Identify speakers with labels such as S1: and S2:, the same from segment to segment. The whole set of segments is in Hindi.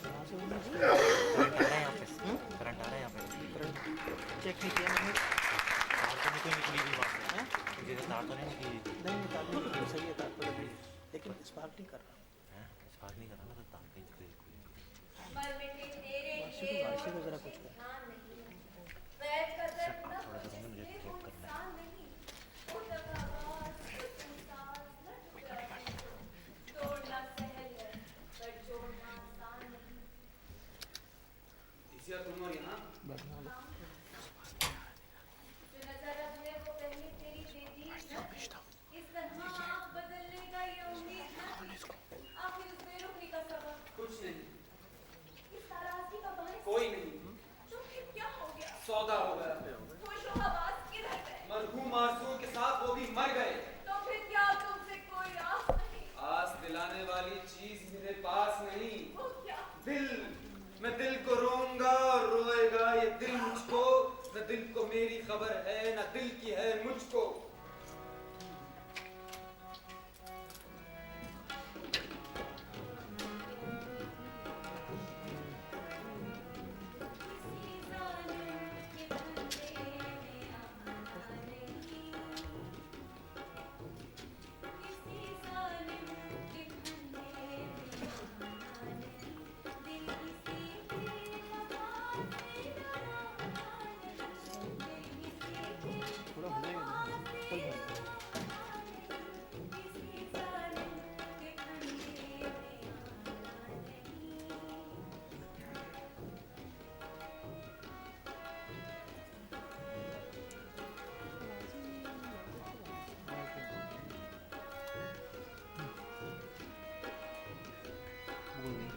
S1: यहाँ से होना
S2: करंट आ रहा है यहाँ पे, करंट आ रहा है यहाँ पे।
S1: करंट चेक नहीं किया मैंने।
S2: तार तो नहीं कोई निकली हुई वहाँ से,
S1: हैं?
S2: जैसे तार तो नहीं निकली हुई
S1: नहीं नहीं, तार नहीं निकली, सही है, तार तो लगी है, लेकिन स्पार्क नहीं कर रहा।
S2: है, स्पार्क नहीं कर रहा ना, तो तार कहीं निकली कोई।
S1: वाशी को जरा कुछ कर।
S2: थोड़ा सा दूंगा, मुझे चेक करना है।
S3: तुम और यहाँ
S1: बढ़िया लो।
S3: कुछ नहीं, कोई नहीं, सौदा हो गया। मरहूम आरज़ू के साथ वो भी मर गए।
S4: तो फिर क्या तुमसे कोई आस नहीं?
S3: आस दिलाने वाली चीज मेरे पास नहीं।
S4: वो क्या?
S3: दिल, मैं दिल को रोऊंगा और रोएगा ये दिल मुझको। न दिल को मेरी खबर है, न दिल की है मुझको।
S1: थोड़ा हो जाएगा, फुल हो जाएगा। भूल गई।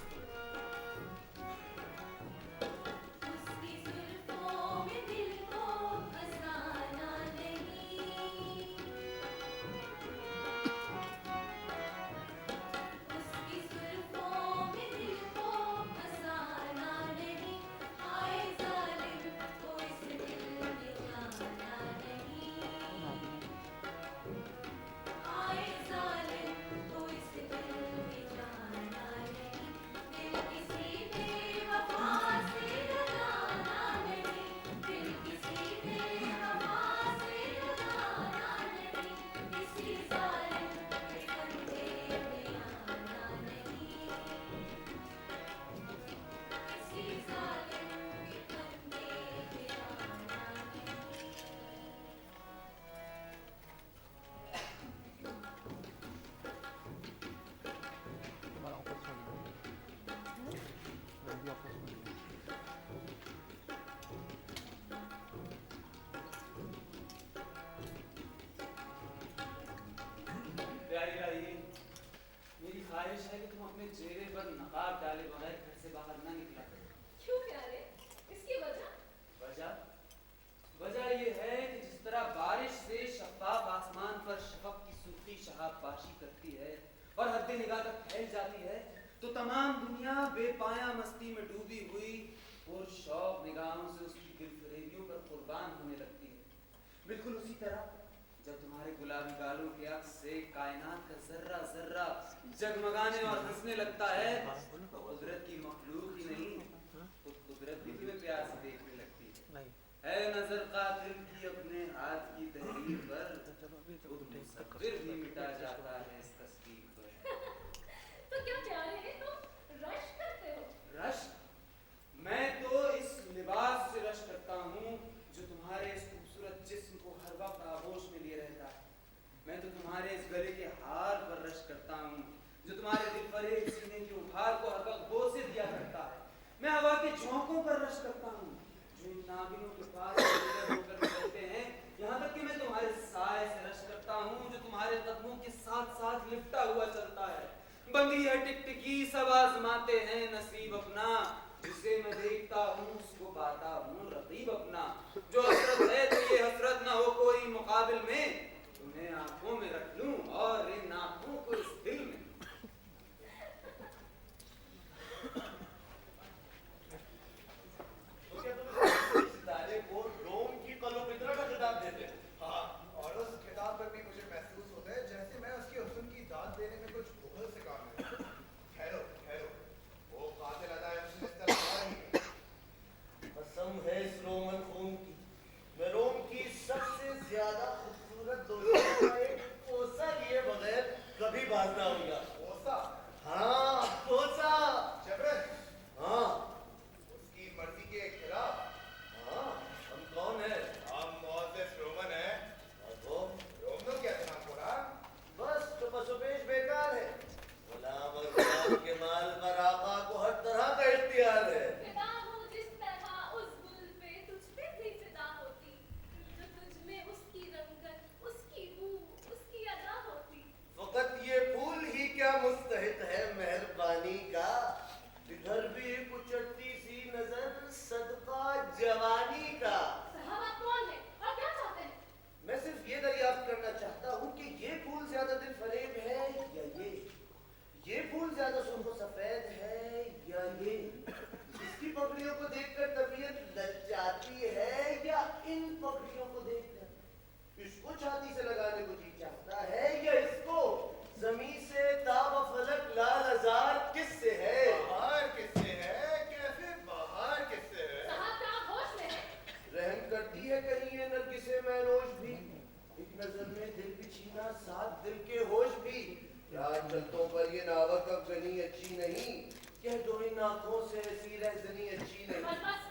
S1: तुम्हारा ऑफर छोड़ दो, जल्दी ऑफर छोड़ दो।
S3: प्यारी राही, मेरी ख्वाहिश है कि तुम अपने चेहरे पर नकाब डाले बगैर घर से बाहर न निकला करो।
S4: क्यों प्यारे? इसकी वजह?
S3: वजह ये है कि जिस तरह बारिश से शफाफ आसमान पर शफक की सूखी शहाबबाशी करती है और हद निगाह तक फैल जाती है, तो तमाम दुनिया बेपाया मस्ती में डूबी हुई और शौक निगाहों से उसकी गिरफ्रेबियों पर कुर्बान होने लगती है। बिल्कुल उसी तरह जब तुम्हारे गुलाबी गालों की आंख से कायनात का जर्रा जर्रा जगमगाने और हंसने लगता है, तो कुदरत की मखलूक ही नहीं, तो कुदरत भी तुम्हें प्यार से देखने लगती है। है नजर कातिल की अपने हाथ की तहरीर पर, खुद मुसव्विर भी मिटा जाता है इस तस्वीर पर।
S4: तो क्या प्यारे तुम रश करते हो?
S3: रश्क? मैं तो इस लिबास से रश करता हूँ जो तुम्हारे इस खूबसूरत जिस्म को हर वक्त आगोश में लिए रहता है। मैं तो तुम्हारे इस गले के हार पर रश करता हूँ जो तुम्हारे दिल पर एक सीने की उभार को हर वक्त बोसे दिया करता है। मैं हवा के झोंकों पर रश करता हूँ जो इन नागिनों के पास होकर निकलते हैं। यहाँ तक कि मैं तुम्हारे साए से रश करता हूँ जो तुम्हारे कदमों के साथ साथ लिपटा हुआ चलता है। बंदी है टिकटिकी, सब आजमाते हैं नसीब अपना, जिसे मैं देखता हूँ उसको पाता हूँ रकीब अपना। जो हसरत है तो ये हसरत ना हो कोई मुकाबिल में, तुम्हें आंखों में रख लूं और इन आंखों को इस दिल में।
S5: तो क्या तुम सितारे को डोम की कलोपित्रा का खिताब देते हैं?
S6: हाँ, और उस खिताब पर भी मुझे महसूस होता है जैसे मैं उसके हुस्न की दाद देने में कुछ भूल से काम है। ठहरो ठहरो, वो कातिल अदाए
S5: को देखकर तबीयत लज्जाती है या इन पक्षियों को देखकर? इसको छाती से लगाने को जी चाहता है या इसको? जमीन से ताब फलक लाल हजार किससे है?
S6: बाहर किससे है? कैसे बाहर किससे है?
S4: साहब क्या आप होश में हैं?
S5: रहम करती है कहीं ये नरगिसे मैनोश भी? एक नजर में दिल भी छीना, साथ दिल के होश भी। यार चलतों पर ये नावक अब गनी अच्छी नहीं, कह दो इन आंखों से ऐसी रहजनी अच्छी
S4: बस
S5: नहीं।
S4: बस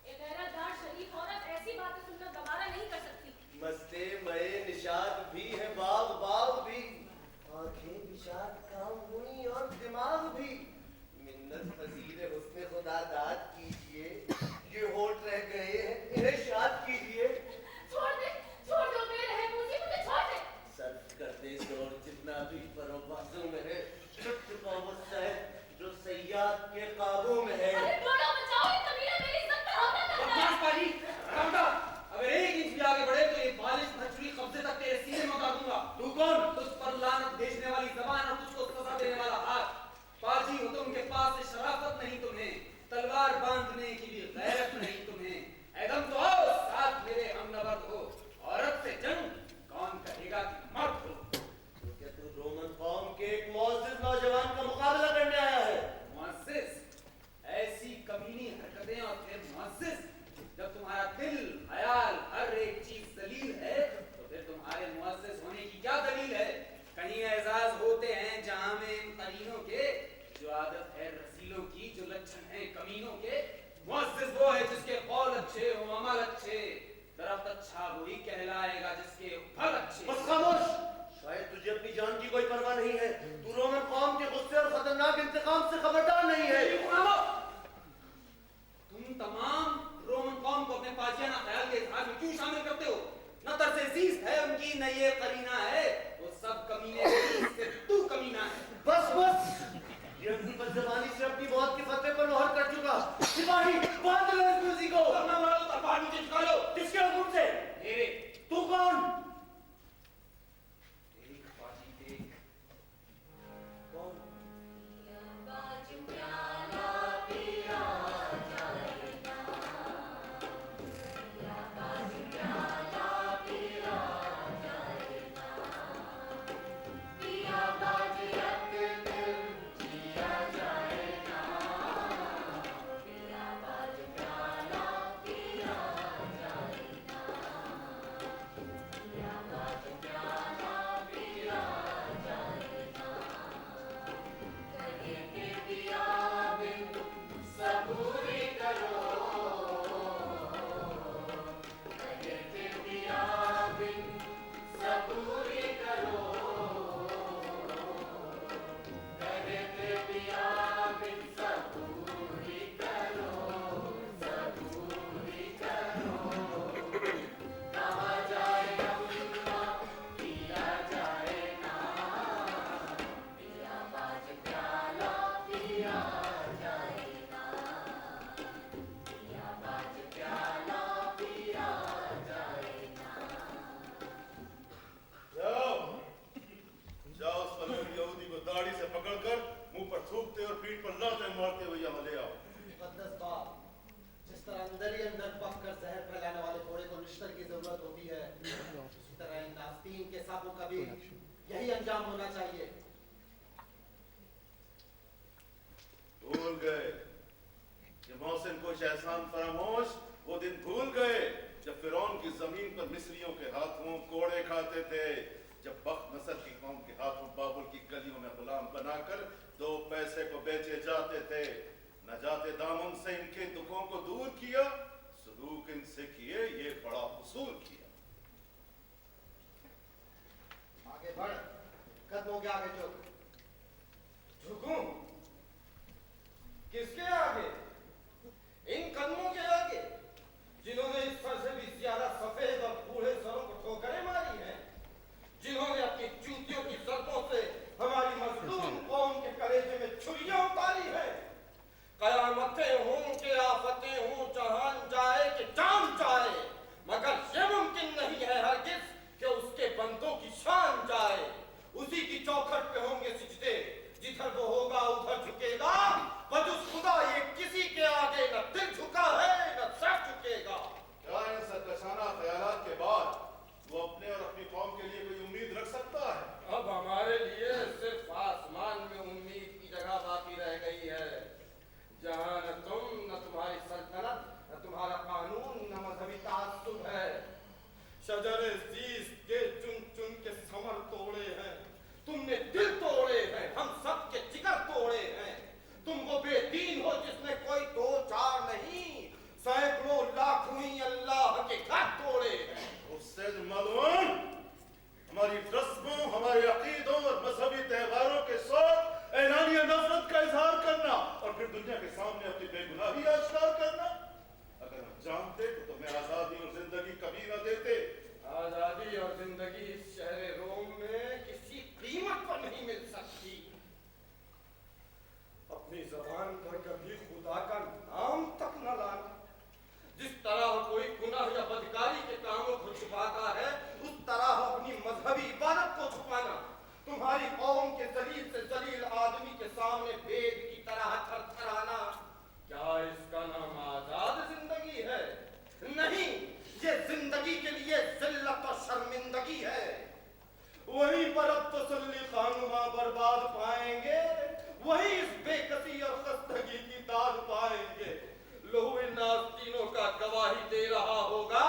S4: एक गैरतदार शरीफ औरत ऐसी बातें सुनकर गवारा नहीं कर सकती।
S5: मस्ते मये निशात भी है, बाग बाग भी, आंखें बिशात काम हुई और दिमाग भी। मिन्नत फजील हुस्न खुदा दाद कीजिए, ये होठ रह गए हैं इन्हें शाद कीजिए।
S4: छोड़ दो मेरे है मुझे छोड़ दे।
S5: सर्फ कर दे जोर जितना भी परो बाजू में है, छुट चुका वो शहर जो सयाद के काबू में है।
S4: अरे बड़ा बचाओ, ये कमीना मेरी इज्जत पे हमला कर रहा है।
S3: बदमाश पाजी, काम कर। अगर एक इंच भी आगे बढ़े तो ये बालिश भचुरी कब्जे तक तेरे सीने में उतार दूंगा।
S5: तू कौन?
S3: तुझ पर लानत भेजने वाली जबान और तुझको सजा देने वाला हाथ। पाजी हो तुम के पास से शराफत नहीं तुम्हें, तलवार बांधने की भी गैरत नहीं तुम्हें। एकदम तो आओ साथ मेरे हमनबर्द हो, औरत से जंग कौन कहेगा कि मर्द हो।
S5: तो क्या तू रोमन कौम के एक मौजूद नौजवान का मुकाबला करने आया है?
S3: मुअज़्ज़िज़, ऐसी कमीनी हरकतें और फिर मुअज़्ज़िज़, जब तुम्हारा दिल ख्याल हर एक चीज दलील है तो फिर तुम्हारे मुअज़्ज़िज़ होने की क्या दलील है? कहीं एजाज होते हैं जहां में इन करीनों के, जो आदत है रसीलों की, जो लक्षण है कमीनों के। मुअज़्ज़िज़ वो है जिसके कौल अच्छे हो, अमल अच्छे। दरख्त अच्छा वही कहलाएगा जिसके फल अच्छे।
S5: बस खामोश, शायद तुझे अपनी जान की कोई परवाह नहीं है। तू रोमन कौम के गुस्से और खतरनाक इंतकाम से खबरदार नहीं है।
S3: तुम तमाम रोमन कौम को अपने पाजियाना ख्याल के इजहार में क्यों शामिल करते हो? न तरसेज़ीज़ है उनकी, न ये करीना है, वो सब कमीने हैं, सिर्फ तू कमीना है।
S5: बस बस, ये अपनी बदजबानी से अपनी मौत के फतवे पर मोहर कर चुका। सिपाही बांध लो इस मूसी को।
S3: करना वाला तो तलवार नीचे झुका लो।
S5: किसके हुक्म से?
S3: मेरे।
S5: तू कौन?
S3: देख पाजी देख,
S5: कौन?
S6: यही अंजाम होना चाहिए।
S7: भूल गए कि मौसम कुछ एहसान फरामोश वो दिन भूल गए जब फिरौन की जमीन पर मिस्रियों के हाथों कोड़े खाते थे, जब बख्त नसर की कौम के हाथों बाबुल की गलियों में गुलाम बनाकर 2 पैसे को बेचे जाते थे। न जाते दामन से इनके दुखों को दूर किया, सलूक इनसे किए ये बड़ा उसूल किया।
S6: आगे बढ़, कदमों के आगे झुक।
S8: झुकूं? किसके आगे? इन कदमों के आगे जिन्होंने इस सर से भी ज्यादा सफेद और बूढ़े सरों को ठोकरें मारी हैं, जिन्होंने अपनी जूतियों की सरकों से हमारी मजलूम कौम के कलेजे में छुरियां उतारी है। कयामतें हों कि आफतें हों, जहान जाए कि जान जाए, मगर ये मुमकिन नहीं है हरगिज कि उसके बंदों की शान जाए। उसी की चौखट पे होंगे सिजदे, जिधर वो होगा
S7: अपनी बेगुनाही आश्कार करना? अगर हम जानते तो तुम्हें आजादी और जिंदगी कभी न देते।
S8: आजादी और जिंदगी इस शहर रोम में किसी कीमत पर नहीं मिल सकती। अपनी जबान पर कभी खुदा का नाम तक न लाना। जिस तरह कोई गुनाह या बदकारी के कामों को छुपाता है, उस तरह अपनी मजहबी इबादत को छुपाना। तुम्हारी कौम के जलील से जलील आदमी के सामने भेद की तरह थरथराना, क्या इसका नाम आजाद जिंदगी है? नहीं, ये जिंदगी के लिए जिल्लत और शर्मिंदगी है। वहीं पर अब तसल्ली खानुमा बर्बाद पाएंगे, वहीं इस बेकसी और खस्तगी की दाद पाएंगे। लोहे नाज तीनों का गवाही दे रहा होगा,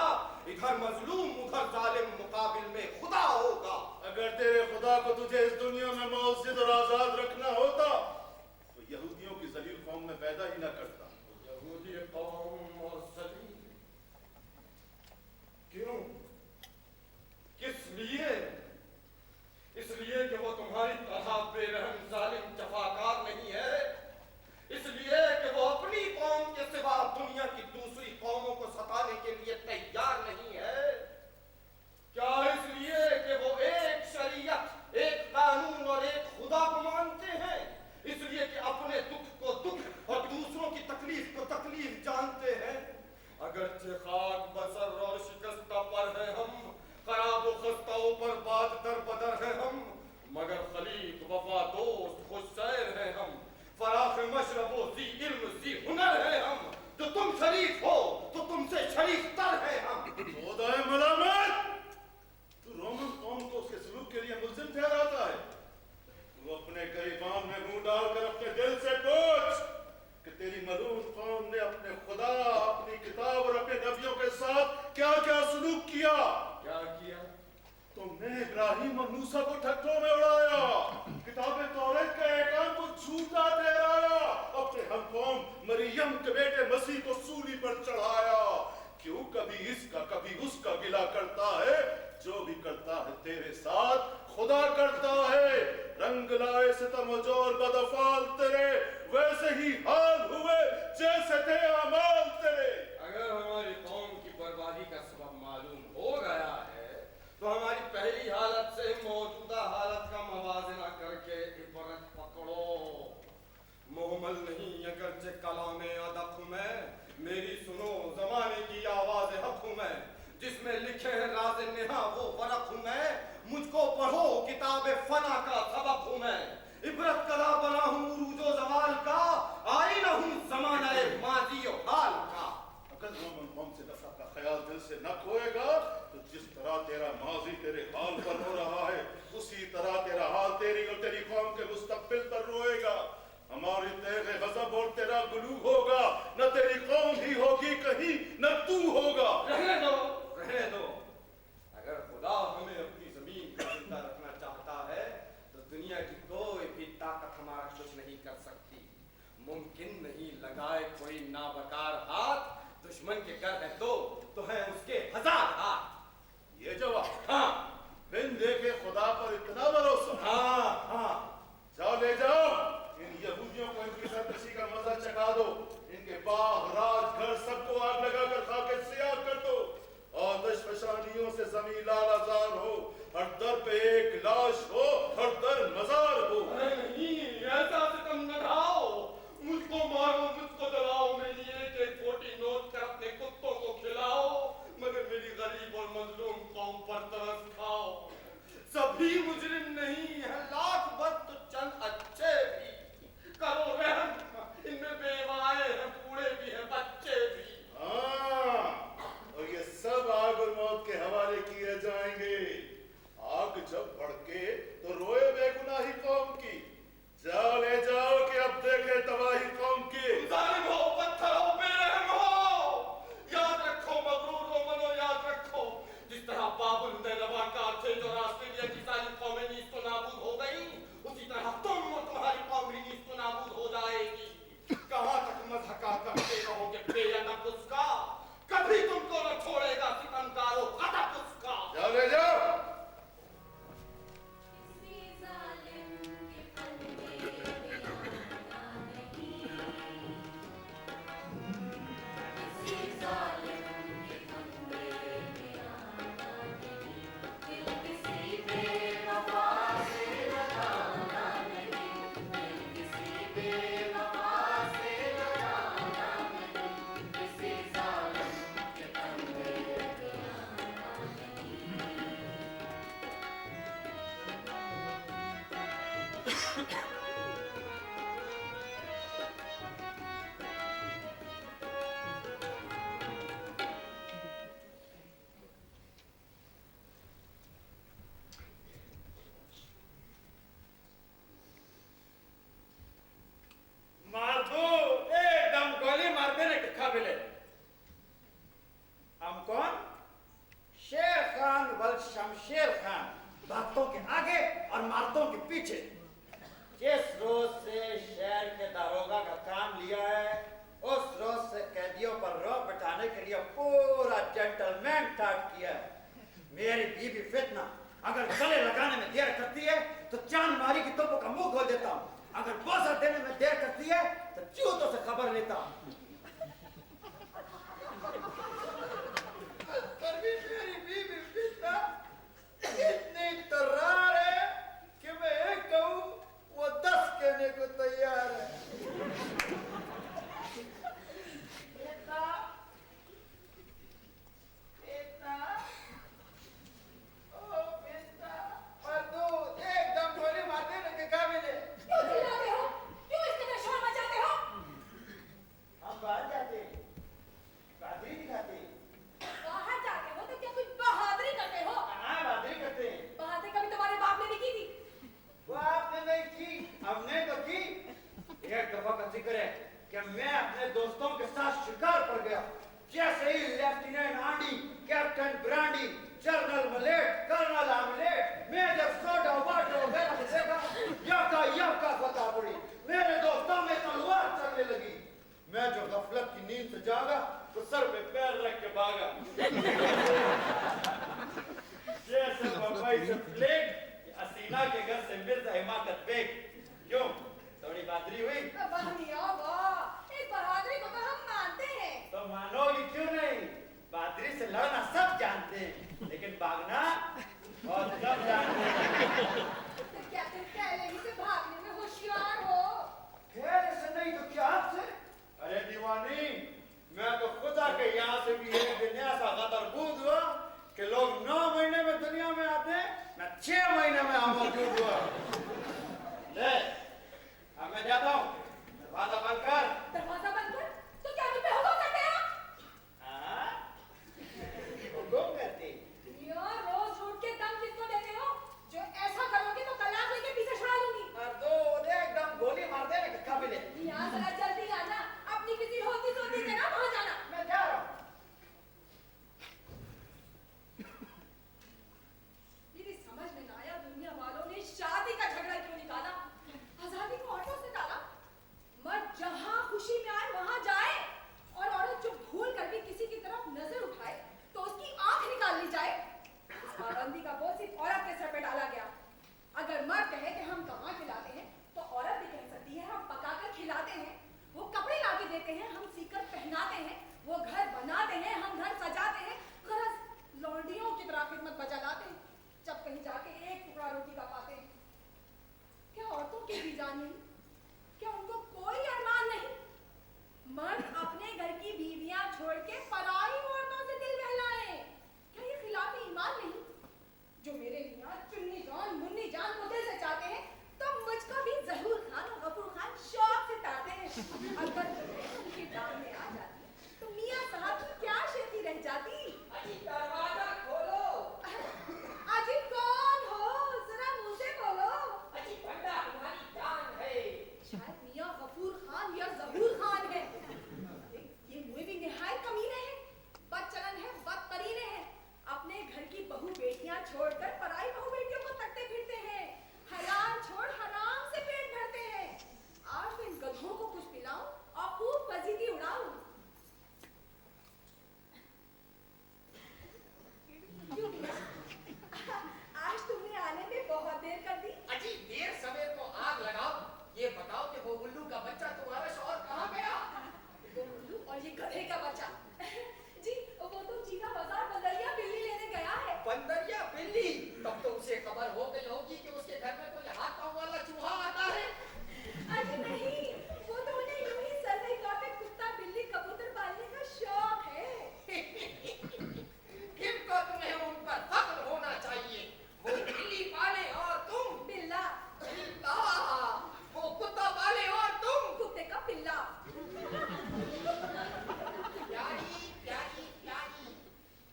S8: इधर मजलूम उधर जालिम मुकाबिल में खुदा होगा।
S7: अगर तेरे खुदा को तुझे इस दुनिया में मौजूद और आजाद रखना होता तो यहूदियों की जलील कौम में पैदा ही न करता।
S8: यहूदी कौम और जलील क्यों? किस लिए? इसलिए कि वो तुम्हारी तरह बेरहम जालिम जफाकार नहीं है। इसलिए कि वो अपनी कौम के सिवा दुनिया की दूसरी कौमों को सताने के लिए तैयार नहीं है। क्या इसलिए कि वो एक शरीयत, एक कानून और एक खुदा को मानते हैं? इसलिए कि अपने दुख को दुख और दूसरों की तकलीफ को तकलीफ जानते हैं। अगरचे खाक बसर और शिकस्ता पर है हम, खराब खस्ताओं पर बात दर बदर है हम, मगर खलीक वफा दोस्त खुश सैर है हम, फराख मशरबो जी इल्म जी हुनर है हम। तो तुम शरीफ हो तो तुमसे शरीफ तर है हम।
S7: खुदाए मलामत, तू रोमन कौम को उसके सलूक के लिए मुल्जिम ठहराता है। तू अपने गरीबान में मुंह डालकर अपने दिल से पूछ कि तेरी मलून कौम ने अपने खुदा, अपनी किताब और अपने नबियों के साथ क्या क्या सलूक किया।
S8: क्या किया?
S7: तुमने इब्राहिम और मूसा को ठट्ठों में उड़ाया, किताबे तौरात के अहकाम को झूठा ठहराया, अपने हम कौम मरियम के बेटे मसीह को सूली पर चढ़ाया। क्यों कभी इसका कभी उसका गिला करता है? जो भी करता है तेरे साथ खुदा करता है। रंग लाए सितम जोर बदफाल तेरे, वैसे ही हाल हुए जैसे थे अमाल तेरे।
S8: अगर हमारी कौम की बर्बादी का सबब मालूम हो गया है तो हमारी पहली हालत से मौजूदा हालत का मवाजना करके इबरत पकड़ो। मोहम्मल नहीं अगरचे कलाम अदब में, मेरी सुनो जमाने की आवाज हक हूं मैं, जिसमें लिखे हैं राज नेहा वो वरक हूं मैं। मुझको पढ़ो किताब फना का सबक हूं मैं, इबरत कला बना हूं उरूजो जवाल का, आईना हूं जमाना माजी और हाल का।
S7: अगर रोमन कौम से नफरत का ख्याल दिल से न खोएगा तो जिस तरह तेरा माजी तेरे हाल पर रो रहा है, उसी तरह तेरा हाल तेरी और तेरी कौम के मुस्तकबिल पर रोएगा। हमारी तेरे गजब और तेरा गुलू होगा, न तेरी कौम ही होगी कहीं, न तू होगा।
S8: रहने दो, रहने दो। अगर खुदा हमें अपनी जमीन पर जिंदा रखना चाहता है तो दुनिया की कोई भी ताकत हमारा कुछ नहीं कर सकती। मुमकिन नहीं लगाए कोई नाबकार हाथ, दुश्मन के कर है तो है उसके 1000 हाथ।
S7: ये जवाब?
S8: हाँ।
S7: बिन देखे खुदा पर इतना भरोसा?
S8: हाँ हाँ।
S7: जाओ ले जाओ इन यहूदियों को इनकी सरकशी का मजा चखा दो। इनके बाग राज घर सबको आग लगाकर खाके सियाह कर दो। आतिश फशानियों से जमीन लालाजार हो, हर दर पे एक लाश हो, हर दर मजार हो।
S8: अरे नहीं, ऐसा सितम न ढाओ। मुझको मारो, मुझको जलाओ, मेरी एक बोटी नोच कर अपने कुत्तों को खिलाओ, मगर मेरी गरीब और मजलूम कौम पर तरस खाओ। सभी मुजरिम नहीं है, लाख वक्त तो चंद अच्छे भी। करो रहम, इनमें बेवाए हैं, बूढ़े भी हैं, बच्चे भी।
S7: हाँ, और ये सब आग और मौत के हवाले किए जाएंगे। आग जब भड़के तो रोए बेगुनाही कौम की। जाओ ले जाओ कि अब देखे तबाही कौम की।
S8: जालिम हो, मेरी बीवी फितना अगर गले लगाने में देर करती है तो चांद मारी की तोपों का मुंह खोल देता हूँ। अगर बोसा देने में देर करती है तो चूतों से खबर लेता हूँ। पर भी मेरी बीवी फितना इतनी तर्रार है कि मैं एक कहूँ वो 10 कहने को तैयार है।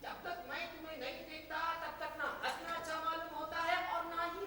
S8: जब तक मैं तुम्हें नहीं देखता तब तक ना हंसना अच्छा मालूम होता है और ना ही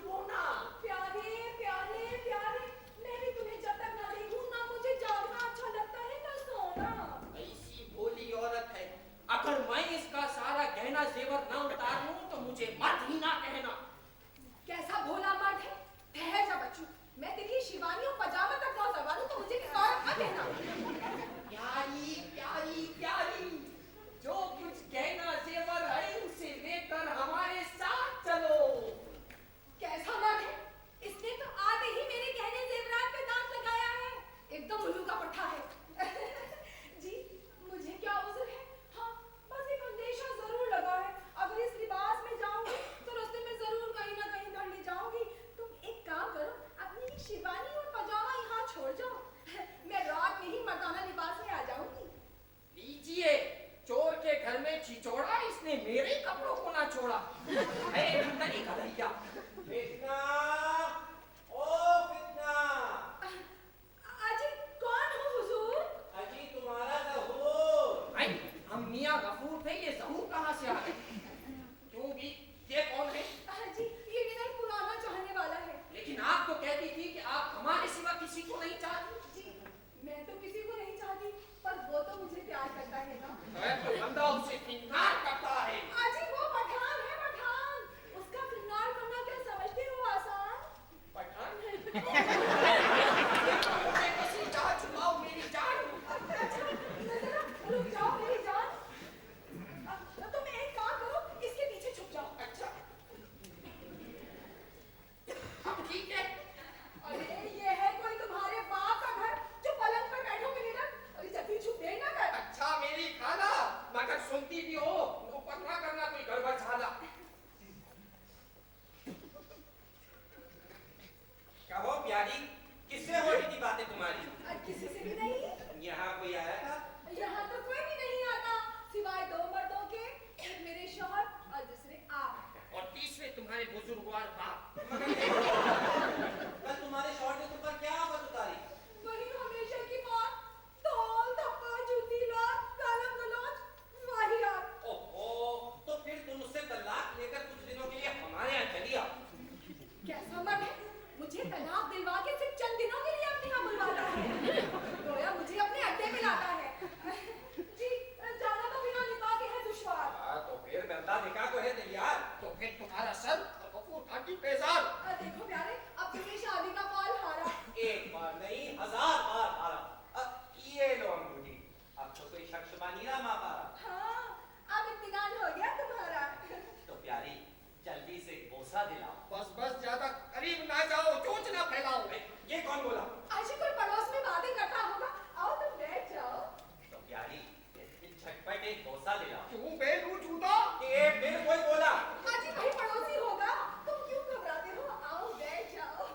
S8: छोड़ा। अरे नंदनी का भैया।
S3: फितना, ओ फितना,
S4: अजी कौन हो हुजूर?
S3: अजी तुम्हारा ज़हूर।
S8: आई, हम मियाँ गफूर थे, ये ज़हूर कहाँ से आ गए? क्यों भी, ये कौन है?
S4: अजी ये मेरा एक पुराना चाहने वाला है।
S8: लेकिन आप तो कहती थी कि आप हमारे सिवा किसी को नहीं चाहती।
S4: जी मैं तो किसी को नहीं चाहती, पर वो तो मुझे प्यार करता है ना।
S8: तो बंदा उससे इनकार करता है।
S4: अजी वो पठान है, पठान। उसका फिरनार करना क्या समझते हो आसान?
S8: पठान है। मुझे किसी चाह छुपाओ मेरी जान।
S4: अच्छा जरा रुक जाओ मेरी जान। तुम एक काम करो, इसके पीछे छुप जाओ।
S8: अच्छा, अब ठीक है।
S4: अरे ये है कोई तुम्हारे बाप का घर जो पलंग पर बैठोगे निडर? अरे जब भी छुप देर ना कर।
S8: अच्छा मेरी खाला, मगर सुनती भी हो, ऊपर ना करना कोई गड़बड़ झाला। कहो प्यारी, किससे हो रही थी बातें तुम्हारी?
S4: किसी से भी नहीं।
S8: यहाँ कोई आया था?
S4: यहाँ तो कोई भी नहीं आता, सिवाय दो मर्दों के, एक मेरे शौहर और दूसरे आप।
S8: और तीसरे तुम्हारे बुजुर्गवार बाप।
S3: कल तुम्हारे शॉट ने तुम पर क्या आफत उतारी?
S4: वही हमेशा की बात, धौल धप्पा जूती लात गालम गलौज वाहियात।
S8: ओहो, तो फिर तुम उससे तलाक लेकर कुछ दिनों के लिए हमारे यहाँ चली आओ।
S4: कैसा मर्द है, मुझे तलाक दिलवा के सिर्फ चंद दिनों के लिए अपने यहाँ बुलवाता है। गोया मुझे अपने अड्डे में लाता है। जी जाना तो बिना निकाह के है दुश्वार।
S8: तो फिर गंदा निकाह को है तैयार। तो फिर तुम्हारा सर और कपूर काटी पेजार।
S4: देखो प्यारे, अब तुम्हें शादी का कॉल हारा।
S8: एक बार नहीं, 1000 बार हारा। ये लो अंगूठी, अब तो कोई शख्स बानीरा मा पारा।
S4: हाँ अब इत्मीनान हो गया तुम्हारा।
S8: तो प्यारी, जल्दी से बोसा दिलाओ। बस बस, ज्यादा करीब ना जाओ, चोंच ना फैलाओ। ये कौन बोला?
S4: आज ही कोई पड़ोस में बातें करता होगा, आओ तुम बैठ जाओ।
S8: तो प्यारी, झटपट एक बोसा दिलाओ। क्यों बेलू जूता? फिर कोई बोला?
S4: आज ही वही पड़ोसी होगा, तुम क्यों घबराते हो, आओ बैठ जाओ।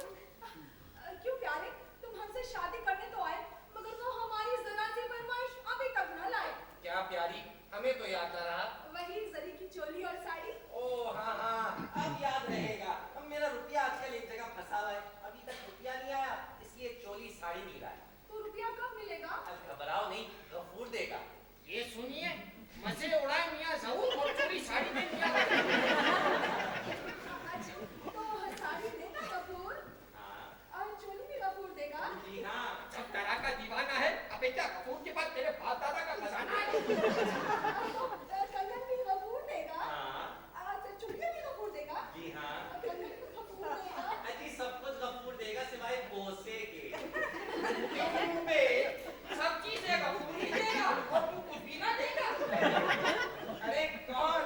S4: क्यों प्यारे, तुम हमसे शादी करने तो आए, मगर वो हमारी जरा सी फरमाइश अभी तक न लाए।
S8: क्या प्यारी, हमें तो याद ना रहा।
S4: वही जरी की चोली और साड़ी।
S8: ओ हाँ, अब याद रहेगा। अब मेरा रुपया आजकल एक जगह फंसा हुआ है, अभी तक रुपया नहीं आया, इसलिए चोली साड़ी नहीं लाया।
S4: तो रुपया कब मिलेगा?
S8: अब घबराओ नहीं, गफूर देगा। ये सुनिए, मजे उड़ाए मियाँ ज़हूर और चोली साड़ी में मियाँ।
S4: अच्छा तो साड़ी देगा गफूर
S8: हाँ।
S4: और चोली भी गफूर देगा?
S8: जी हाँ, सब तरह का दीवाना है। अबे क्या गफूर के बाद तेरे बाप दादा का खजाना है।
S4: कंगन भी गफूर देगा?
S8: हाँ।
S4: चुड़िया भी गफूर देगा?
S8: जी हाँ।
S4: कंगन भी गफूर देगा?
S8: अजी सब कुछ गफूर देगा सिवाय बोसे के। क्यों बे? सब चीजें गफूर ही देगा और तू कुछ भी ना देगा। अरे कौन?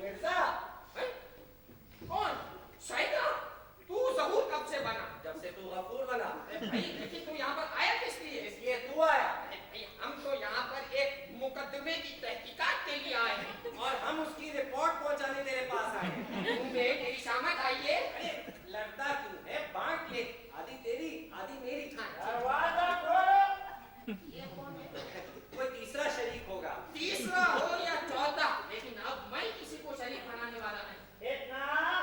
S8: मिर्जा? हैं? कौन? शाहिदा? तू ज़हूर कब से बना? जब से तू गफूर बना। अरे भाई, लेकिन तू यहाँ पर आया किस लिए? इसलिए तू आया। अरे भाई, हम तो यहाँ पर एक मुकदमे की तहकीकात के लिए आए हैं और हम उसकी रिपोर्ट पहुँचाने तेरे पास आए हैं। तुम मेरी शामत आइए। अरे लड़ता क्यों है? बांट ले, आधी तेरी आधी मेरी। दरवाजा खोलो। ये कौन है? कोई तीसरा शरीक होगा। तीसरा हो या चौथा, लेकिन अब मैं किसी को शरीक बनाने वाला नहीं। फितना,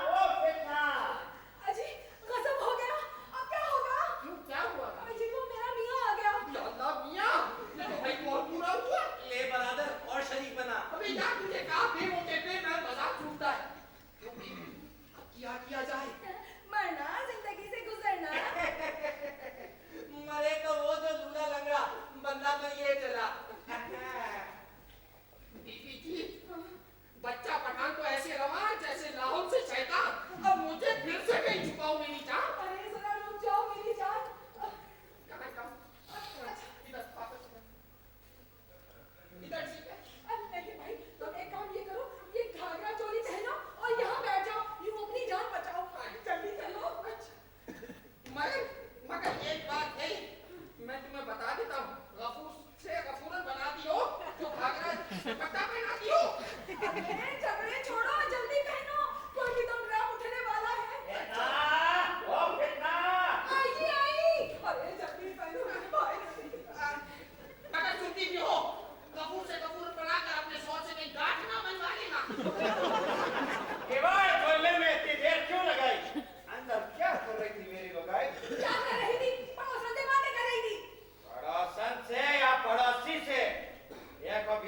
S8: ओ फितना।
S4: अजी गजब हो गया, अब क्या होगा?
S8: क्यों, क्या हुआ?
S4: अजी वो मेरा मियाँ आ गया।
S8: या अल्लाह मियाँ, ये तो भाई बहुत बुरा हुआ। ले बरादर और शरीक बना। अबे यार तुझे कहा बेमौके पे मैं मजाक छूटता है। क्यों भी? अब क्या किया जाए?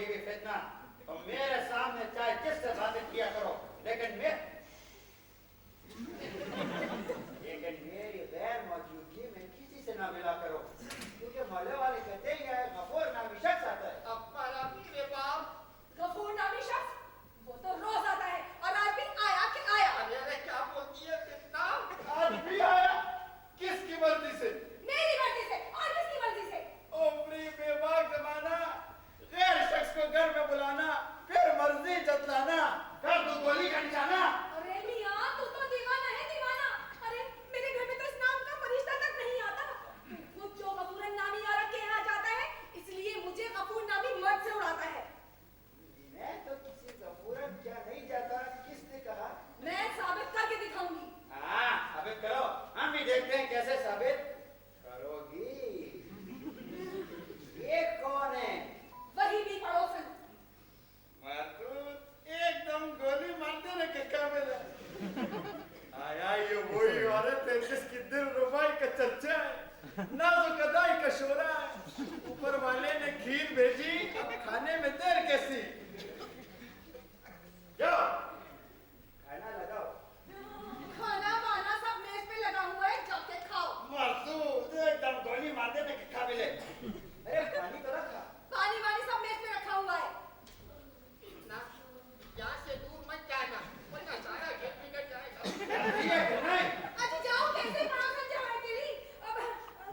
S8: बीवी फितना, तो मेरे सामने चाहे जिससे बातें किया करो, लेकिन मेरी गैर मौजूदगी में किसी से ना मिला करो, क्योंकि मोहल्ले वाले कहते हैं गफूर नामी शख्स आता है।
S4: हमारा मेरे बाप गफूर नामी शख्स, वो तो रोज आता है और आज भी आया कि आया।
S8: अरे क्या बोलती है फितना? आज भी आया? किसकी मर्जी से?
S4: मेरी मर्जी से और किसकी मर्जी से?
S8: उम्री बेबाक जमाना, गैर शख्स को घर में बुलाना, फिर मर्जी जतलाना, कर दो गोली का निशाना।
S4: अरे मियां, तू तो दीवाना है दीवाना। अरे मेरे घर में तो इस नाम का फरिश्ता तक नहीं आता। वो जो गफूर नामी औरत के यहाँ जाता है, इसलिए मुझे गफूर नामी मर्द से उड़ाता है।
S8: मैं तो किसी गफूरन क्या नहीं जाता, किसने कहा?
S4: मैं साबित करके दिखाऊंगी।
S8: हाँ, साबित करो, हम भी देखते हैं कैसे साबित करोगी। ये कौन है?
S4: वही भी पड़ोसन।
S8: मासूद एकदम गोली मार देने के काबिल है। आया ये वही औरत है जिसकी दिल रुबाई का चर्चा है, नाजुक अदाई का शोरा है। ऊपर वाले ने खीर भेजी, अब खाने में देर कैसी? जाओ खाना लगाओ।
S4: खाना वाना सब मेज पे लगा हुआ है, जाके खाओ।
S8: मासूद एकदम गोली मार देने के काबिल है। अरे पानी तो रखा।
S4: पानी वानी सब मेज पे रखा हुआ है।
S8: यहाँ से दूर मत जाना, वरना सारा खेत बिगड़ जाएगा। नहीं।
S4: अच्छा जाओ, कैसे पड़ोसन जमाए तेरी। अब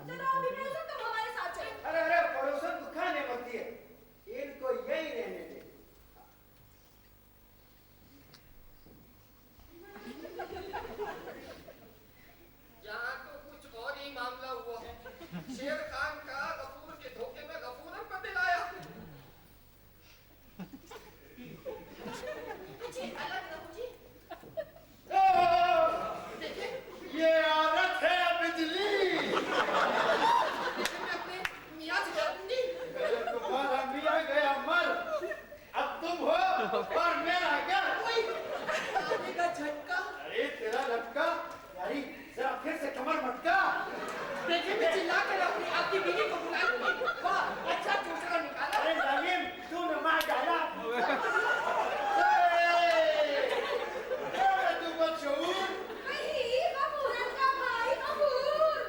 S4: चलो अभी पड़ोसन तुम हमारे साथ चलो।
S8: अरे पड़ोसन को खाने मत दिए, इनको यही रहने दे। यहाँ तो कुछ और ही मामला हुआ है। शेर खान का गफूर के धोखे में गफूरन को दिलाया।
S4: जी अलग रहो जी।
S8: ये औरत है बिजली।
S4: अपने मियां से जल्दी।
S8: तुम्हारा मियां गया मर, अब तुम हो और मेरा घर।
S4: आने का झटका।
S8: अरे तेरा लटका यारी, जरा फिर से कमर मटका।
S4: देखिए मैं चिल्ला कर अपनी आपकी बीवी को बुला लूंगी। वाह अच्छा चूसरा निकाला।
S8: अरे जालिम, तूने मार डाला। तू बदशऊर।
S4: वही गफूरन का भाई गफूर।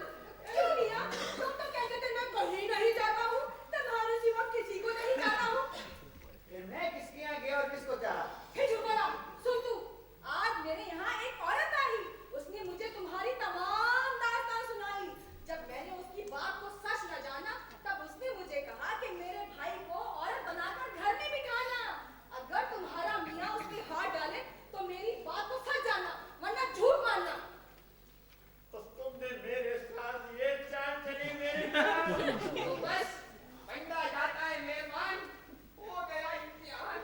S4: क्यों मियां, तुम तो कहते थे मैं कहीं नहीं जाता हूँ, तुम्हारे सिवा किसी को नहीं जाता हूँ।
S8: फिर मैं किसके यहाँ गया और किसको चाहा?
S4: हे जुबाना, सुन तू, आज मेरे यहाँ एक औरत आई। उसने मुझे तुम्हारी तमाम दास्तान सुनाई। जब मैंने उसकी बात को सच न जाना, तब उसने मुझे कहा कि मेरे भाई को औरत बनाकर घर में बिठाना। अगर तुम्हारा मियाँ उस पे हाथ डाले, तो मेरी बात को सच जानना, वरना झूठ मानना।
S8: तो तुमने मेरे साथ ये चाल चली मेरे साथ।
S4: तो बस
S8: बंदा जाता है मेहमान, हो गया इम्तिहान।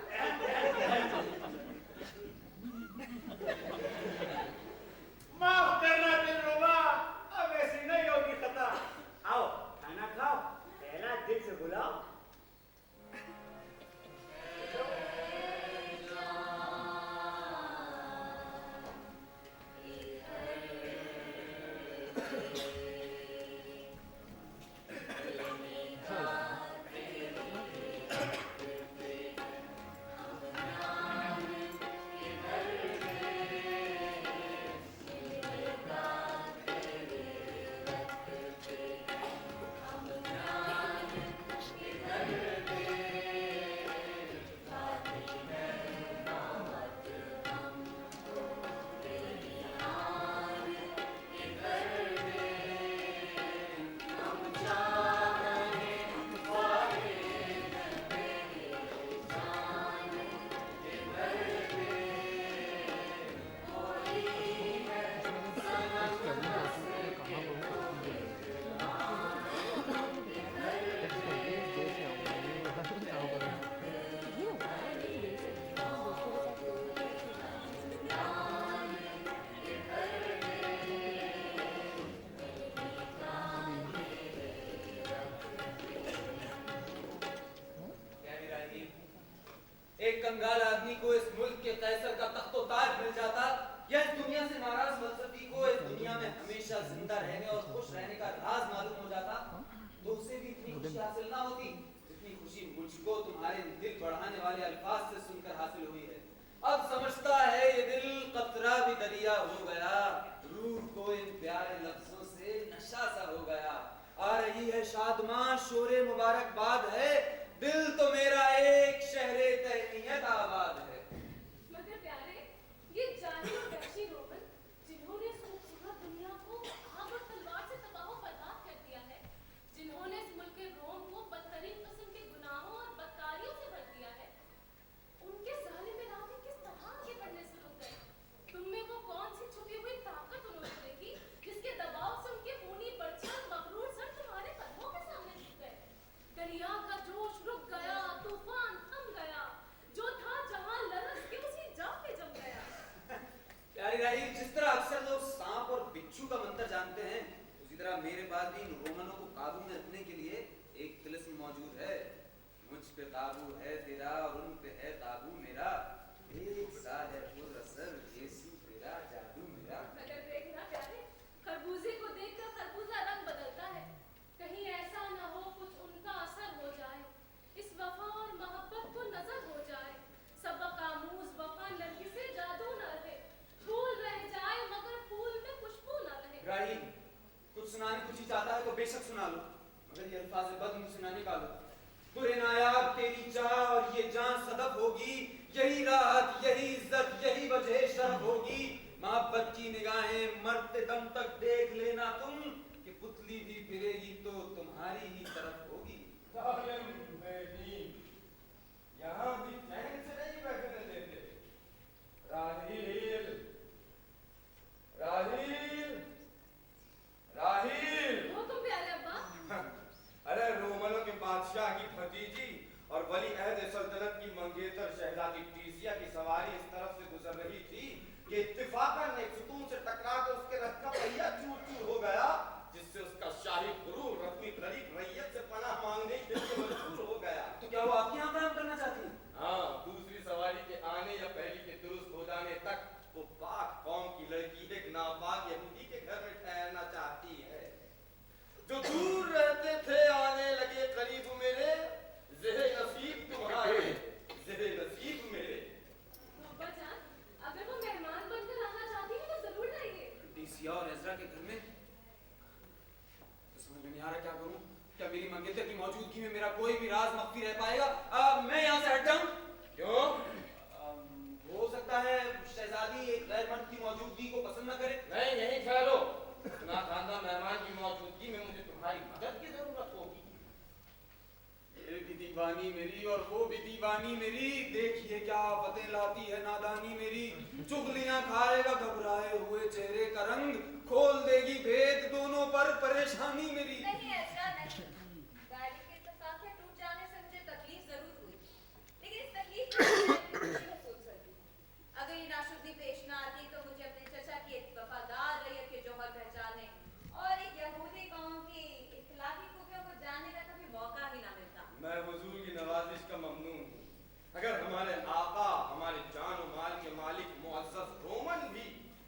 S8: माफ करना दिलरुबा, अब ऐसी नहीं होगी खता। आओ खाना खाओ, पहला दिल से बुलाओ।
S3: एक कंगाल आदमी को इस मुल्क के कैसर का तख्तो-ताज मिल जाता या इस दुनिया से नाराज फलसफी को इस दुनिया में हमेशा जिंदा रहने और खुश रहने का राज मालूम हो जाता, तो उसे भी इतनी खुशी हासिल ना होती जितनी खुशी मुझको मुझको तुम्हारे दिल बढ़ाने वाले अल्फाज से सुनकर हासिल हुई है। अब समझता है ये दिल कतरा भी दरिया हो गया, रूह को इन प्यारे लफ्जों से नशा सा हो गया। आ रही है शादमां शोरे मुबारकबाद है, दिल तो मेरा एक शहरे तहनीयत आबाद है।
S9: मगर प्यारे, ये जाहिल और वहशी रोमन जिन्होंने इस खूबसूरत दुनिया को आग और तलवार से तबाह और बर्बाद कर दिया है, जिन्होंने इस मुल्क के रोम को बदतरीन किस्म के गुनाहों और बदकारियों से भर दिया है, उनके जालिम इरादे किस तरह आगे बढ़ने से रुक गए? तुम में वो कौन सी छुपी हुई ताकत उन्होंने देखी जिसके दबाव से उनके खूनी पर्चे और मगरूर सर तुम्हारे कदमों के सामने झुक गए? दरिया का जोश रुक गया, तूफान थम गया, जो था जहां लरस के उसी जा पे जम गया।
S3: प्यारी राही, जिस तरह अक्सर लोग सांप और बिच्छू का मंत्र जानते हैं, उसी तरह मेरे पास भी इन रोमनों को काबू में रखने के लिए एक तिलिस्म मौजूद है। मुझ पे काबू है तेरा और उन पे है काबू मेरा, एक सा है पुरअसर यीशु तेरा जादू मेरा।
S9: मगर देखना प्यारे, खरबूजे को देखकर खरबूजा रंग बदलता है। कहीं ऐसा न हो कुछ उनका असर हो जाए, इस वफा और मोहब्बत को नजर हो जाए। सबक आमूज वफा नरगिसे जादू न रहे, फूल रह जाए मगर फूल में खुशबू न रहे।
S3: राही, कुछ सुनाने कुछ ही चाहता है तो बेशक सुना लो, मगर ये अल्फाज बद मुझसे ना निकालो। बुरे नायाब तेरी चाह और ये जान सदफ होगी, यही राहत यही इज्जत यही वजह शरफ होगी। मोहब्बत की निगाहें मरते दम तक देख लेना तुम, कि पुतली भी फिरेगी तो तुम्हारी ही तरफ होगी।
S8: जालिम बेदीन, यहाँ भी चैन से नहीं बैठने देते। राहील, राहील, राहील।
S9: वो तुम प्यारे अब्बा?
S8: अरे रोमनों के बादशाह की भतीजी और वली अहद सल्तनत की मंगेतर शहजादी टीसिया की सवारी इस तरफ से गुजर रही थी कि इत्तेफाकन एक सुतून से टकराकर उसके रथ का पहिया चूर-चूर हो गया, जिससे उसका शाही गुरूर अपनी गरीब रैयत से पनाह मांगने के लिए मजबूर हो गया।
S3: तो क्या वो आपकी यहाँ काम करना चाहती है?
S8: हाँ, दूसरी सवारी के आने या पहली के दुरुस्त हो जाने तक वो पाक कौम की लड़की एक नापाक यहूदी के घर में ठहरना चाहती है। जो दूर रहते थे आने लगे करीब मेरे, ज़ेहे नसीब तुम्हारे, ज़ेहे नसीब मेरे।
S9: अब्बा जान, अगर वो मेहमान बनकर आना चाहती है तो जरूर लाइए।
S3: टीसिया और एज़रा के घर में तो समझ में नहीं आ रहा क्या करूं। क्या मेरी मंगेतर की मौजूदगी में मेरा कोई भी राज मख्फी रह पाएगा? मैं यहाँ से हट जाऊं?
S8: क्यों?
S3: हो सकता है शहजादी एक गैर मर्द की मौजूदगी को पसंद न करे।
S8: नहीं, यहीं ठहरो। ना खानदान मेहमान की मौजूदगी में मुझे तुम्हारी मदद की जरूरत होगी।
S3: ये भी दीवानी मेरी और वो भी दीवानी मेरी, देखिए क्या आफतें लाती है नादानी मेरी। चुगलियां खाएगा घबराए हुए चेहरे का रंग, खोल देगी भेद दोनों पर परेशानी मेरी।
S4: नहीं ऐसा नहीं, गाड़ी के इत्तेफाक टूट जाने से मुझे तकलीफ जरूर हुई, लेकिन इस तकलीफ को मैं महसूस करती हूँ। अगर ये नाशुद्दी पेश न आती तो मुझे अपने चचा की एक वफादार रैयत के जौहर पहचाने और एक यहूदी कौम की इख्लाकी खूबियों को जानने का कभी मौका ही ना मिलता।
S8: मैं हुजूर की नवाजिश का ममनून हूँ। अगर हमारे आका, हमारे जान और माल के मालिक मुअज़्ज़ज़ रोमन भी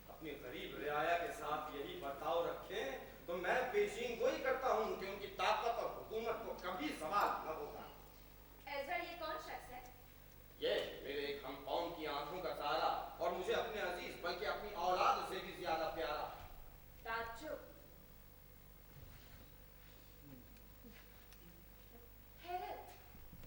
S8: अपनी गरीब रियाया के साथ यही बर्ताव रखें, तो मैं पेशीन गोई करता हूँ कि उनकी ताकत और हुकूमत को कभी सवाल न होगा।
S4: एज़रा, ये कौन शख्स है?
S8: ये मेरे एक हम कौम की आंखों का तारा और मुझे अपने अजीज बल्कि अपनी औलाद से भी ज्यादा प्यारा।
S4: ताज्जुब, हैरत।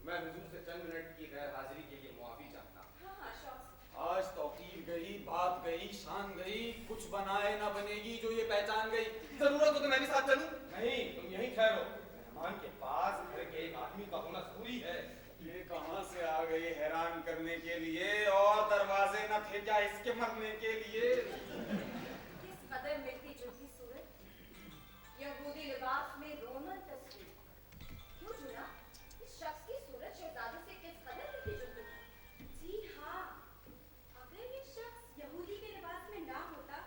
S8: मैं हुजूर से चंद मिनट की गैर हाजिरी के लिए मुआफी चाहता हूँ।
S4: हाँ हाँ, शौक से।
S3: आज तौकीर गई, बात गई, शान गई, कुछ बनाए ना बनेगी जो ये पहचान गई। जरूरत हो तो मैं भी साथ चलूं?
S8: नहीं, तुम यहीं ठहरो। मेहमान के पास घर के एक आदमी का होना जरूरी है।
S3: ये कहां से आ गई हैरान करने के लिए, और दरवाजे न थे क्या इसके मरने के लिए?
S4: किस कदर मिलती जुलती सूरत, यहूदी लिबास में रोमन तस्वीर। क्यों चुना? इस शख्स की सूरत शहजादे से किस कदर मिलती जुलती है? जी हाँ, अगर ये शख्स यहूदी के लिबास में ना होता